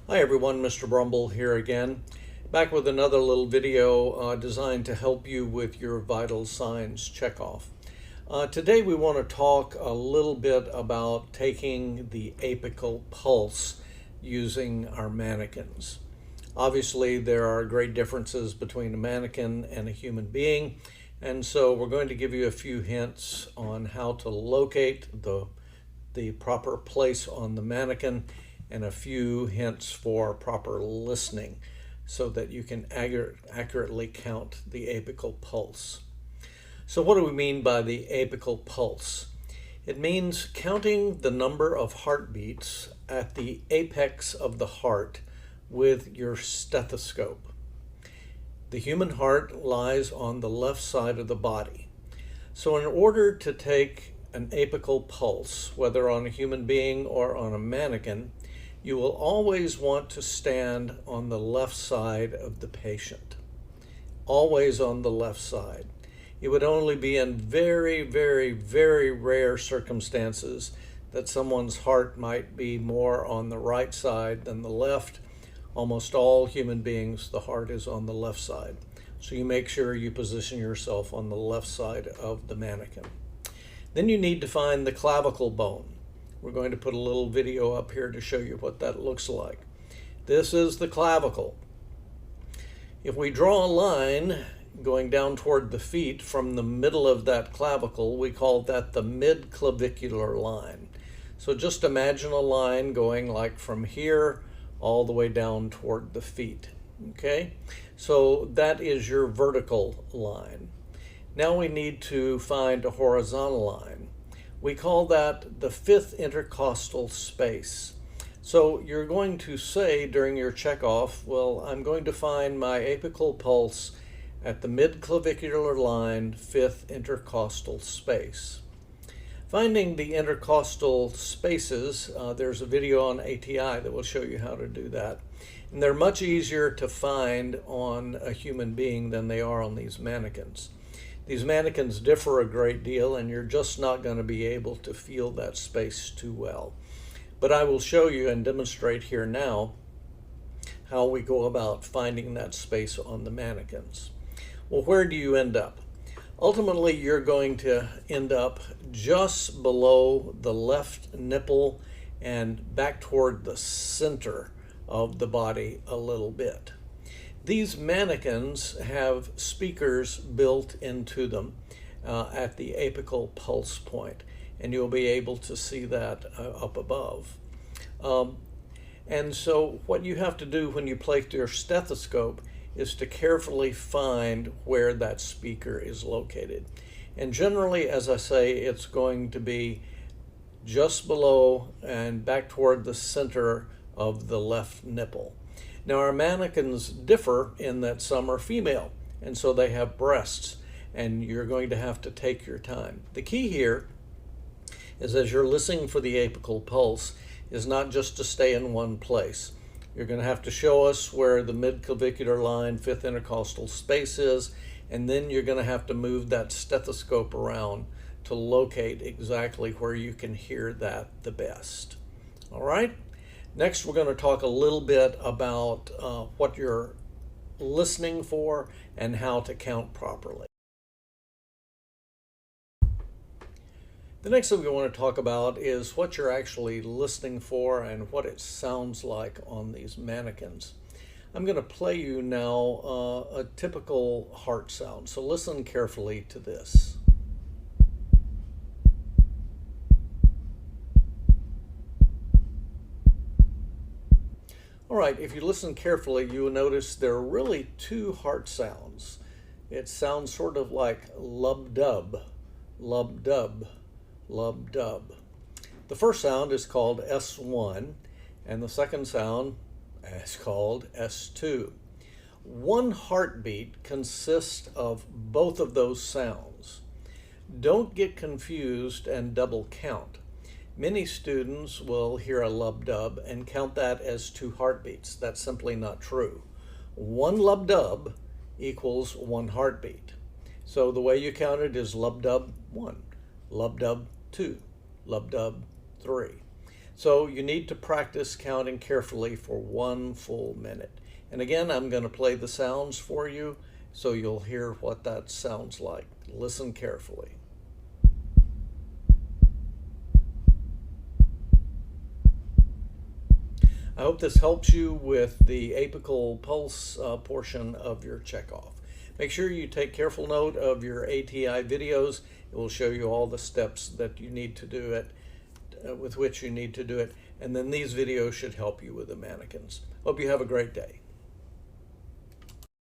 Hi everyone, Mr. Brumble here again, back with another little video designed to help you with your vital signs checkoff. Today we want to talk a little bit about taking the apical pulse using our mannequins. Obviously there are great differences between a mannequin and a human being, and so we're going to give you a few hints on how to locate the proper place on the mannequin and a few hints for proper listening so that you can accurately count the apical pulse. So what do we mean by the apical pulse? It means counting the number of heartbeats at the apex of the heart with your stethoscope. The human heart lies on the left side of the body. So in order to take an apical pulse, whether on a human being or on a mannequin, you will always want to stand on the left side of the patient. Always on the left side. It would only be in very, very, very rare circumstances that someone's heart might be more on the right side than the left. Almost all human beings, the heart is on the left side. So you make sure you position yourself on the left side of the mannequin. Then you need to find the clavicle bone. We're going to put a little video up here to show you what that looks like. This is the clavicle. If we draw a line going down toward the feet from the middle of that clavicle, we call that the mid-clavicular line. So just imagine a line going like from here all the way down toward the feet. Okay, so that is your vertical line. Now we need to find a horizontal line. We call that the fifth intercostal space. So you're going to say during your checkoff, well, I'm going to find my apical pulse at the mid-clavicular line, fifth intercostal space. Finding the intercostal spaces, there's a video on ATI that will show you how to do that. And they're much easier to find on a human being than they are on these mannequins. These mannequins differ a great deal, and you're just not going to be able to feel that space too well. But I will show you and demonstrate here now how we go about finding that space on the mannequins. Well, where do you end up? Ultimately, you're going to end up just below the left nipple and back toward the center of the body a little bit. These mannequins have speakers built into them at the apical pulse point, and you'll be able to see that up above. And so what you have to do when you place your stethoscope is to carefully find where that speaker is located. And generally, as I say, it's going to be just below and back toward the center of the left nipple. Now our mannequins differ in that some are female, and so they have breasts, and you're going to have to take your time. The key here is, as you're listening for the apical pulse, is not just to stay in one place. You're going to have to show us where the mid-clavicular line, fifth intercostal space is, and then you're going to have to move that stethoscope around to locate exactly where you can hear that the best. All right? Next, we're going to talk a little bit about what you're listening for and how to count properly. The next thing we want to talk about is what you're actually listening for and what it sounds like on these mannequins. I'm going to play you now a typical heart sound, so listen carefully to this. All right, if you listen carefully, you will notice there are really two heart sounds. It sounds sort of like lub-dub, lub-dub, lub-dub. The first sound is called S1, and the second sound is called S2. One heartbeat consists of both of those sounds. Don't get confused and double count. Many students will hear a lub-dub and count that as two heartbeats. That's simply not true. One lub-dub equals one heartbeat. So the way you count it is lub-dub 1, lub-dub 2, lub-dub 3. So you need to practice counting carefully for 1 full minute. And again, I'm going to play the sounds for you so you'll hear what that sounds like. Listen carefully. I hope this helps you with the apical pulse portion of your checkoff. Make sure you take careful note of your ATI videos. It will show you all the steps that you need to do it, with which you need to do it. And then these videos should help you with the mannequins. Hope you have a great day.